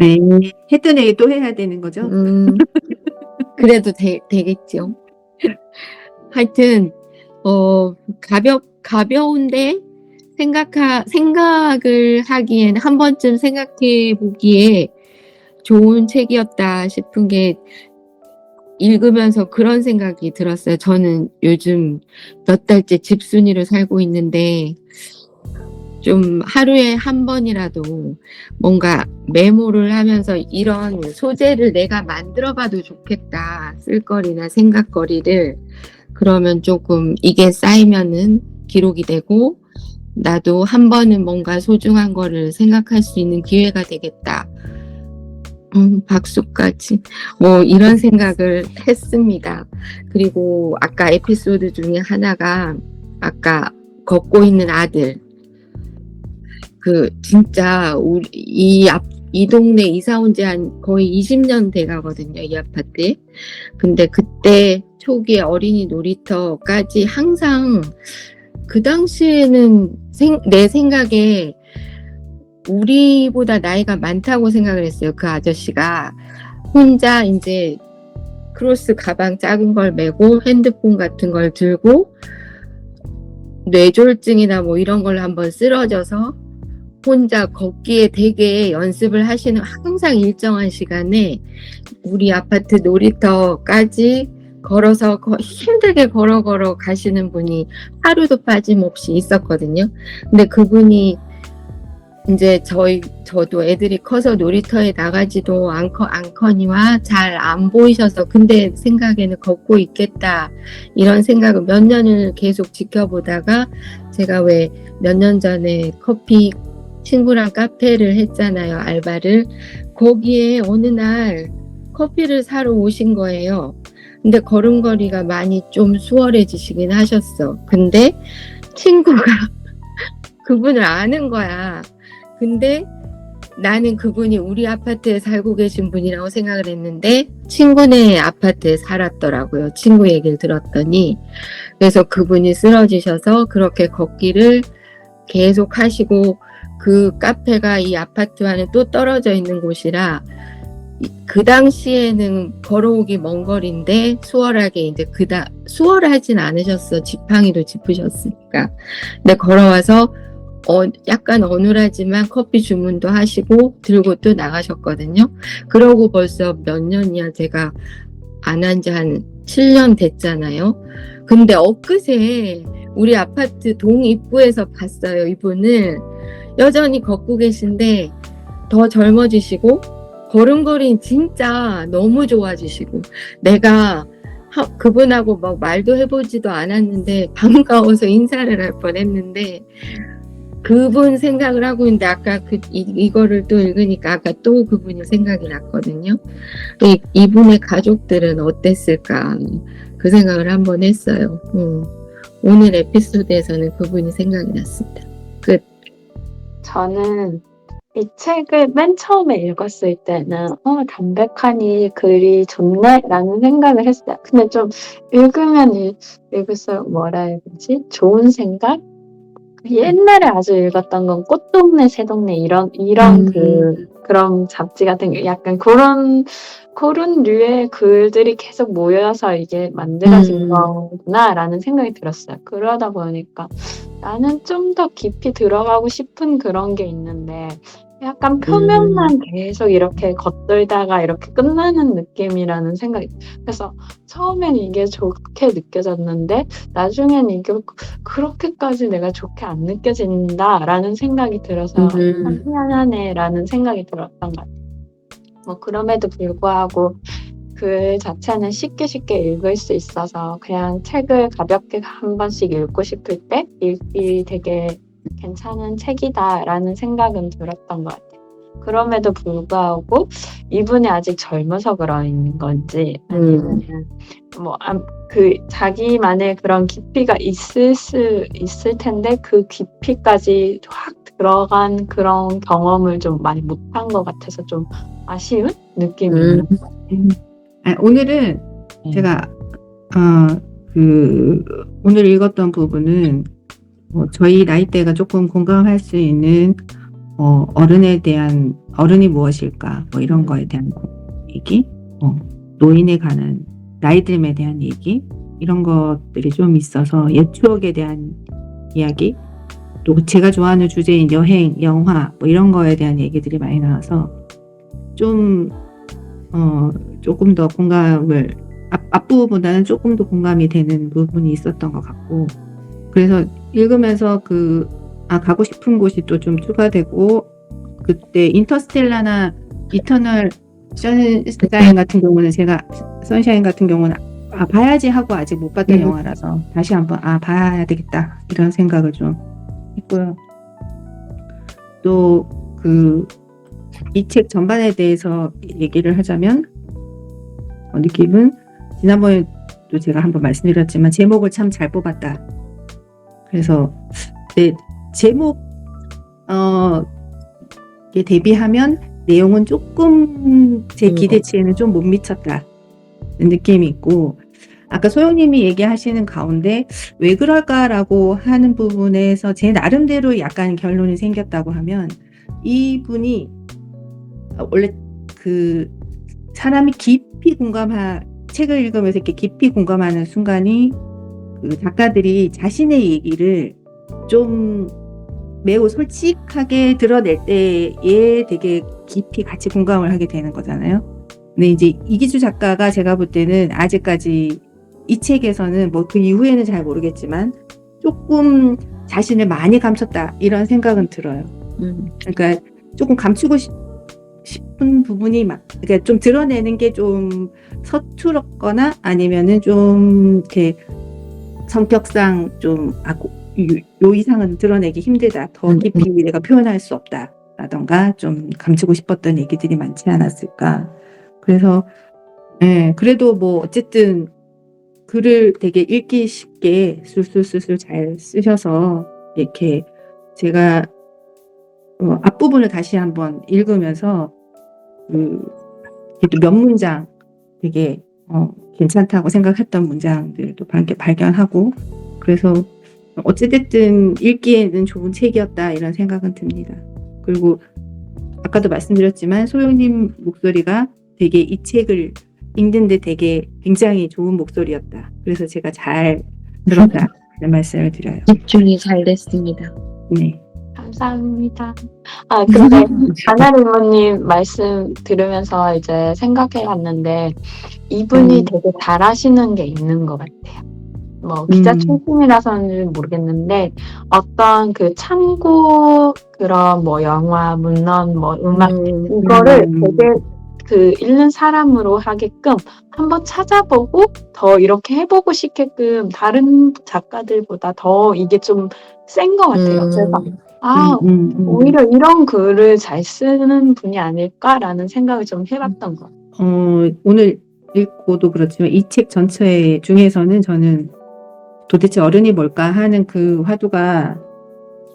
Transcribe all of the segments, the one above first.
네. 했던 얘기 또 해야 되는 거죠? 그래도 되겠죠. 하여튼, 가벼운데 생각을 하기엔 한 번쯤 생각해 보기에 좋은 책이었다 싶은 게 읽으면서 그런 생각이 들었어요. 저는 요즘 몇 달째 집순이로 살고 있는데 좀 하루에 한 번이라도 뭔가 메모를 하면서 이런 소재를 내가 만들어봐도 좋겠다. 쓸거리나 생각거리를. 그러면 조금 이게 쌓이면은 기록이 되고 나도 한 번은 뭔가 소중한 거를 생각할 수 있는 기회가 되겠다. 박수까지. 이런 생각을 했습니다. 그리고 아까 에피소드 중에 하나가 아까 걷고 있는 아들. 진짜 이 동네 이사 온 지 한 거의 20년 돼 가거든요, 이 아파트에. 근데 그때 초기에 어린이 놀이터까지 항상 그 당시에는 내 생각에 우리보다 나이가 많다고 생각을 했어요. 그 아저씨가 혼자 이제 크로스 가방 작은 걸 메고 핸드폰 같은 걸 들고 뇌졸중이나 뭐 이런 걸 한번 쓰러져서 혼자 걷기에 되게 연습을 하시는, 항상 일정한 시간에 우리 아파트 놀이터까지 걸어서 힘들게 걸어 가시는 분이 하루도 빠짐없이 있었거든요. 근데 그분이 이제 저도 애들이 커서 놀이터에 나가지도 않거니와 잘 안 보이셔서, 근데 생각에는 걷고 있겠다 이런 생각을 몇 년을 계속 지켜보다가, 제가 왜 몇 년 전에 친구랑 카페를 했잖아요, 알바를. 거기에 어느 날 커피를 사러 오신 거예요. 근데 걸음걸이가 많이 좀 수월해지시긴 하셨어. 근데 친구가 그분을 아는 거야. 근데 나는 그분이 우리 아파트에 살고 계신 분이라고 생각을 했는데 친구네 아파트에 살았더라고요. 친구 얘기를 들었더니. 그래서 그분이 쓰러지셔서 그렇게 걷기를 계속 하시고, 그 카페가 이 아파트와는 또 떨어져 있는 곳이라 그 당시에는 걸어오기 먼 거리인데 수월하게 이제 수월하진 않으셨어. 지팡이도 짚으셨으니까. 근데 걸어와서 약간 어눌하지만 커피 주문도 하시고 들고 또 나가셨거든요. 그러고 벌써 몇 년이야, 제가 안 한 지 한 7년 됐잖아요. 근데 엊그제 우리 아파트 동 입구에서 봤어요, 이분을. 여전히 걷고 계신데 더 젊어지시고 걸음걸이 진짜 너무 좋아지시고, 내가 그분하고 막 말도 해보지도 않았는데 반가워서 인사를 할 뻔했는데 그분 생각을 하고 있는데, 아까 이거를 또 읽으니까 아까 또 그분이 생각이 났거든요. 이분의 가족들은 어땠을까, 그 생각을 한번 했어요. 오늘 에피소드에서는 그분이 생각이 났습니다. 끝. 저는 이 책을 맨 처음에 읽었을 때는 담백하니 글이 좋네 라는 생각을 했어요. 근데 좀 읽으면 읽을수록 뭐라 해야 되지? 좋은 생각? 옛날에 아주 읽었던 건 꽃동네 새동네 이런 그런 잡지 같은 게 약간 그런 류의 글들이 계속 모여서 이게 만들어진 거구나라는 생각이 들었어요. 그러다 보니까 나는 좀 더 깊이 들어가고 싶은 그런 게 있는데 약간 표면만 계속 이렇게 겉돌다가 이렇게 끝나는 느낌이라는 생각이, 그래서 처음엔 이게 좋게 느껴졌는데 나중엔 이게 그렇게까지 내가 좋게 안 느껴진다라는 생각이 들어서 참 희한하네라는 생각이 들었던 것 같아요. 뭐 그럼에도 불구하고 글 자체는 쉽게 읽을 수 있어서 그냥 책을 가볍게 한 번씩 읽고 싶을 때 읽기 되게 괜찮은 책이다라는 생각은 들었던 것 같아요. 그럼에도 불구하고 이분이 아직 젊어서 그런 건지 아니면 자기만의 그런 깊이가 있을 텐데 그 깊이까지 확 들어간 그런 경험을 좀 많이 못한 것 같아서 좀 아쉬운 느낌이 있는 것 같아요. 오늘은 제가 오늘 읽었던 부분은 저희 나이대가 조금 공감할 수 있는 어른이 무엇일까, 뭐 이런 거에 대한 얘기, 노인에 관한 나이듦에 대한 얘기, 이런 것들이 좀 있어서 옛 추억에 대한 이야기, 또 제가 좋아하는 주제인 여행, 영화, 뭐 이런 거에 대한 얘기들이 많이 나와서 좀 조금 더 공감을 앞부분보다는 조금 더 공감이 되는 부분이 있었던 것 같고, 그래서 읽으면서 가고 싶은 곳이 또 좀 추가되고, 그때 인터스텔라나 이터널 선샤인 같은 경우는 봐야지 하고 아직 못 봤던 영화라서 다시 한번 봐야 되겠다 이런 생각을 좀 했고요. 또 이 책 전반에 대해서 얘기를 하자면, 느낌은 지난번에도 제가 한번 말씀드렸지만 제목을 참 잘 뽑았다. 그래서 제목에 대비하면 내용은 조금 제 기대치에는 좀 못 미쳤다 느낌이 있고, 아까 소영님이 얘기하시는 가운데 왜 그럴까라고 하는 부분에서 제 나름대로 약간 결론이 생겼다고 하면, 이분이 원래 사람이 책을 읽으면서 이렇게 깊이 공감하는 순간이 작가들이 자신의 얘기를 좀 매우 솔직하게 드러낼 때에 되게 깊이 같이 공감을 하게 되는 거잖아요. 근데 이제 이기주 작가가 제가 볼 때는 아직까지 이 책에서는 뭐 그 이후에는 잘 모르겠지만 조금 자신을 많이 감췄다 이런 생각은 들어요. 그러니까 조금 감추고 싶은 부분이 그러니까 좀 드러내는 게 좀 서투렀거나 아니면은 좀 이렇게 성격상 좀 요 이상은 드러내기 힘들다, 더 깊이 내가 표현할 수 없다라던가 좀 감추고 싶었던 얘기들이 많지 않았을까. 그래서 그래도 뭐 어쨌든 글을 되게 읽기 쉽게 술술술술 잘 쓰셔서 이렇게 제가 앞부분을 다시 한번 읽으면서 몇 문장 되게 괜찮다고 생각했던 문장들도 발견하고, 그래서 어찌됐든 읽기에는 좋은 책이었다 이런 생각은 듭니다. 그리고 아까도 말씀드렸지만 소영님 목소리가 되게 이 책을 읽는데 되게 굉장히 좋은 목소리였다. 그래서 제가 잘 들었다 이런 말씀을 드려요. 집중이 잘 됐습니다. 네. 감사합니다. 근데 아나리모님 말씀 들으면서 이제 생각해 봤는데, 이분이 되게 잘하시는 게 있는 것 같아요. 뭐 기자 출신이라서는 모르겠는데 어떤 참고 그런 뭐 영화, 문헌, 뭐 음악 이거를 되게 읽는 사람으로 하게끔 한번 찾아보고 더 이렇게 해보고 싶게끔 다른 작가들보다 더 이게 좀 센 것 같아요. 그래서 오히려 이런 글을 잘 쓰는 분이 아닐까라는 생각을 좀 해봤던 것 같아요. 오늘 읽고도 그렇지만 이 책 전체 중에서는 저는 도대체 어른이 뭘까 하는 그 화두가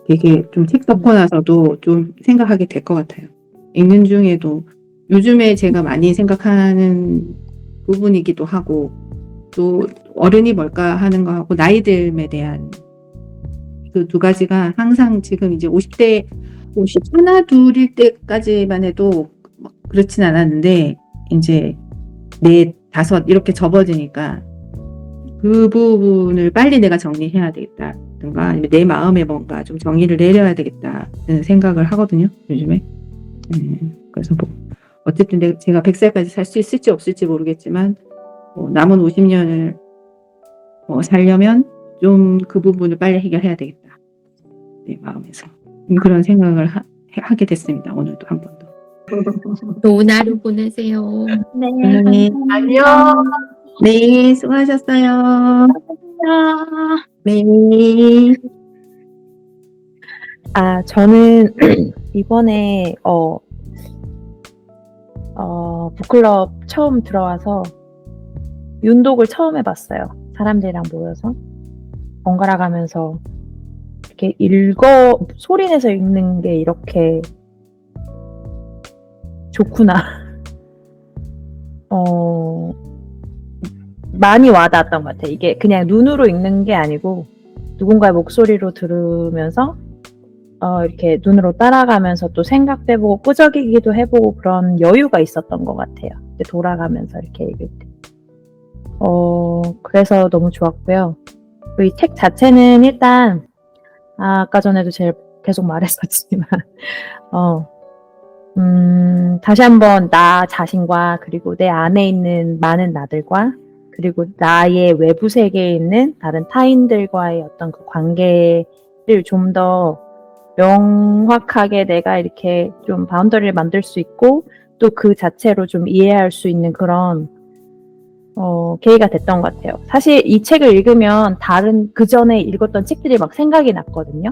되게 좀 책 덮고 나서도 좀 생각하게 될 것 같아요. 읽는 중에도 요즘에 제가 많이 생각하는 부분이기도 하고, 또 어른이 뭘까 하는 거하고 나이듦에 대한 그 두 가지가 항상 지금 이제 50대 하나 둘일 때까지만 해도 그렇진 않았는데 이제 4, 5 이렇게 접어지니까 그 부분을 빨리 내가 정리해야 되겠다든가 아니면 내 마음에 뭔가 좀 정의를 내려야 되겠다는 생각을 하거든요, 요즘에. 그래서 뭐 어쨌든 제가 100살까지 살 수 있을지 없을지 모르겠지만 남은 50년을 살려면 좀 그 부분을 빨리 해결해야 되겠다, 내 마음에서. 그런 생각을 하게 됐습니다, 오늘도 한 번 더. 좋은 하루 보내세요. 네, 안녕. 네, 수고하셨어요. 안녕. 네. 저는 이번에 북클럽 처음 들어와서 윤독을 처음 해봤어요. 사람들이랑 모여서 번갈아 가면서 이렇게 소리내서 읽는 게 이렇게 좋구나. 많이 와닿았던 것 같아요. 이게 그냥 눈으로 읽는 게 아니고 누군가의 목소리로 들으면서 이렇게 눈으로 따라가면서 또 생각도 해보고 끄적이기도 해보고 그런 여유가 있었던 것 같아요. 이제 돌아가면서 이렇게 읽을 때. 그래서 너무 좋았고요. 이 책 자체는 일단 아까 전에도 계속 말했었지만 다시 한번 나 자신과 그리고 내 안에 있는 많은 나들과 그리고 나의 외부 세계에 있는 다른 타인들과의 어떤 그 관계를 좀 더 명확하게 내가 이렇게 좀 바운더리를 만들 수 있고 또 그 자체로 좀 이해할 수 있는 그런 계기가 됐던 것 같아요. 사실 이 책을 읽으면 다른 그 전에 읽었던 책들이 막 생각이 났거든요.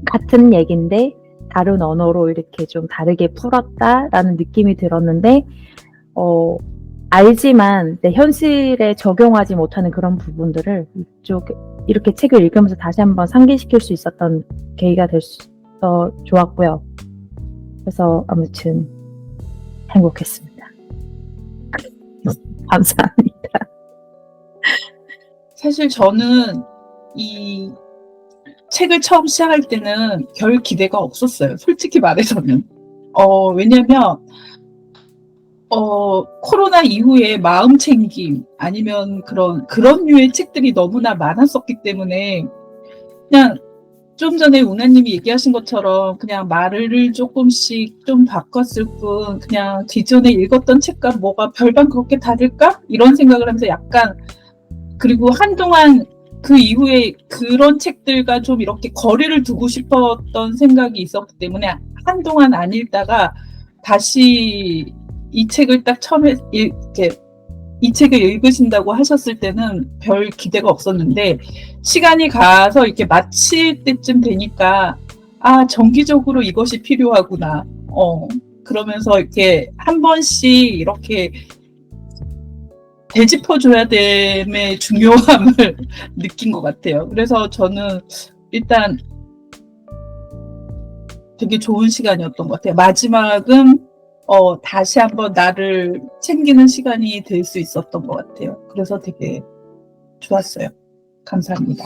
같은 얘기인데 다른 언어로 이렇게 좀 다르게 풀었다라는 느낌이 들었는데 알지만 내 현실에 적용하지 못하는 그런 부분들을 이렇게 책을 읽으면서 다시 한번 상기시킬 수 있었던 계기가 돼서 좋았고요. 그래서 아무튼 행복했습니다. 감사합니다. 사실 저는 이 책을 처음 시작할 때는 별 기대가 없었어요. 솔직히 말해서는. 왜냐면, 코로나 이후에 마음 챙김, 아니면 그런 류의 책들이 너무나 많았었기 때문에, 그냥 좀 전에 운하님이 얘기하신 것처럼 그냥 말을 조금씩 좀 바꿨을 뿐, 그냥 기존에 읽었던 책과 뭐가 별반 그렇게 다를까? 이런 생각을 하면서 약간, 그리고 한동안 그 이후에 그런 책들과 좀 이렇게 거리를 두고 싶었던 생각이 있었기 때문에 한동안 안 읽다가 다시 이 책을 딱 처음에 이렇게 이 책을 읽으신다고 하셨을 때는 별 기대가 없었는데 시간이 가서 이렇게 마칠 때쯤 되니까 정기적으로 이것이 필요하구나. 그러면서 이렇게 한 번씩 이렇게 되짚어줘야 됨의 중요함을 느낀 것 같아요. 그래서 저는 일단 되게 좋은 시간이었던 것 같아요. 마지막은 다시 한번 나를 챙기는 시간이 될 수 있었던 것 같아요. 그래서 되게 좋았어요. 감사합니다.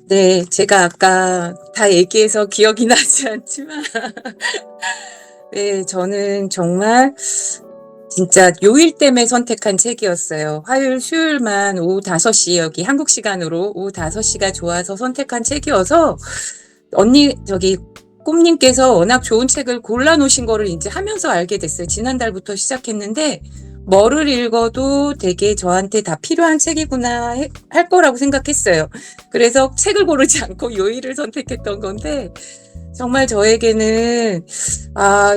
네, 제가 아까 다 얘기해서 기억이 나지 않지만 네, 저는 정말 진짜 요일 때문에 선택한 책이었어요. 화요일, 수요일만 오후 5시 여기 한국 시간으로 오후 5시가 좋아서 선택한 책이어서 꿈님께서 워낙 좋은 책을 골라놓으신 거를 이제 하면서 알게 됐어요. 지난달부터 시작했는데 뭐를 읽어도 되게 저한테 다 필요한 책이구나 할 거라고 생각했어요. 그래서 책을 고르지 않고 요일을 선택했던 건데 정말 저에게는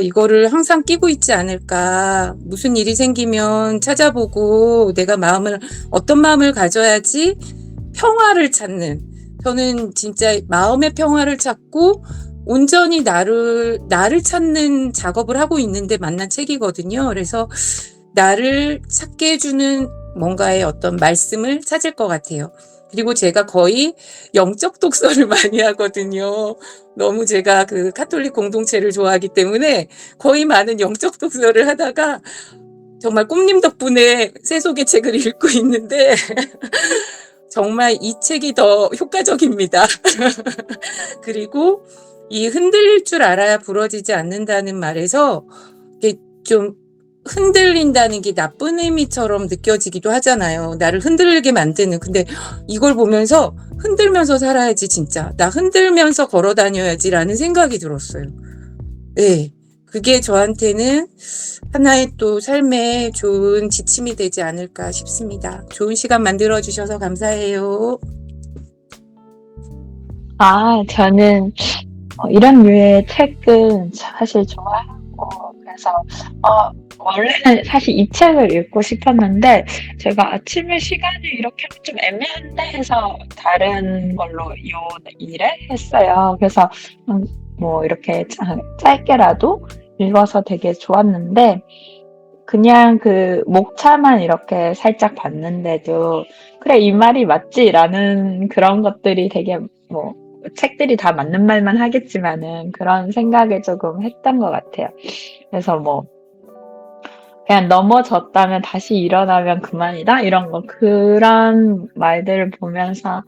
이거를 항상 끼고 있지 않을까. 무슨 일이 생기면 찾아보고 내가 어떤 마음을 가져야지 평화를 찾는, 저는 진짜 마음의 평화를 찾고 온전히 나를 찾는 작업을 하고 있는데 만난 책이거든요. 그래서 나를 찾게 해주는 뭔가의 어떤 말씀을 찾을 것 같아요. 그리고 제가 거의 영적 독서를 많이 하거든요. 너무 제가 그 카톨릭 공동체를 좋아하기 때문에 거의 많은 영적 독서를 하다가 정말 꿈님 덕분에 세속의 책을 읽고 있는데 정말 이 책이 더 효과적입니다. 그리고 이 흔들릴 줄 알아야 부러지지 않는다는 말에서 이게 좀 흔들린다는 게 나쁜 의미처럼 느껴지기도 하잖아요. 나를 흔들리게 만드는. 근데 이걸 보면서 흔들면서 살아야지 진짜. 나 흔들면서 걸어 다녀야지라는 생각이 들었어요. 네. 그게 저한테는 하나의 또 삶의 좋은 지침이 되지 않을까 싶습니다. 좋은 시간 만들어주셔서 감사해요. 저는 이런 류의 책은 사실 좋아하고, 그래서 원래는 사실 이 책을 읽고 싶었는데 제가 아침에 시간이 이렇게 좀 애매한데 해서 다른 걸로 요 일에 했어요. 그래서 뭐 이렇게 짧게라도 읽어서 되게 좋았는데 그냥 그 목차만 이렇게 살짝 봤는데도 그래 이 말이 맞지라는 그런 것들이 되게 뭐 책들이 다 맞는 말만 하겠지만은 그런 생각을 조금 했던 것 같아요. 그래서 뭐 그냥 넘어졌다면 다시 일어나면 그만이다 이런 거 그런 말들을 보면서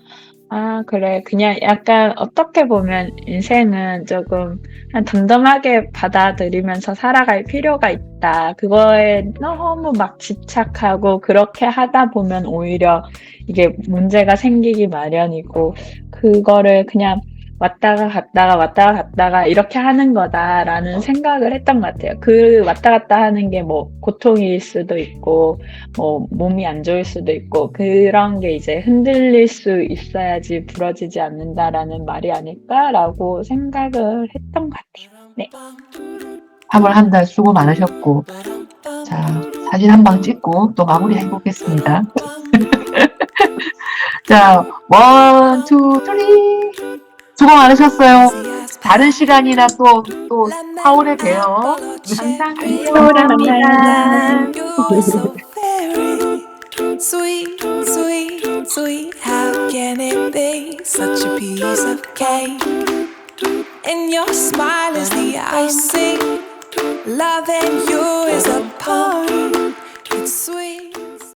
아, 그래. 그냥 약간 어떻게 보면 인생은 조금 그냥 덤덤하게 받아들이면서 살아갈 필요가 있다. 그거에 너무 막 집착하고 그렇게 하다 보면 오히려 이게 문제가 생기기 마련이고, 그거를 그냥 왔다가 갔다가 이렇게 하는 거다라는 생각을 했던 것 같아요. 그 왔다 갔다 하는 게 뭐 고통일 수도 있고, 뭐 몸이 안 좋을 수도 있고, 그런 게 이제 흔들릴 수 있어야지 부러지지 않는다라는 말이 아닐까라고 생각을 했던 것 같아요. 네. 3월 한 달 수고 많으셨고, 자, 사진 한 방 찍고 또 마무리해 보겠습니다. 자, 1, 2, 3. 수고 많으셨어요. 다른 시간이나 또 4월에 봬요. 감사합니다. You're so very sweet, sweet, sweet. How can it be such a piece of cake? And your smile is the icing. Loving you is a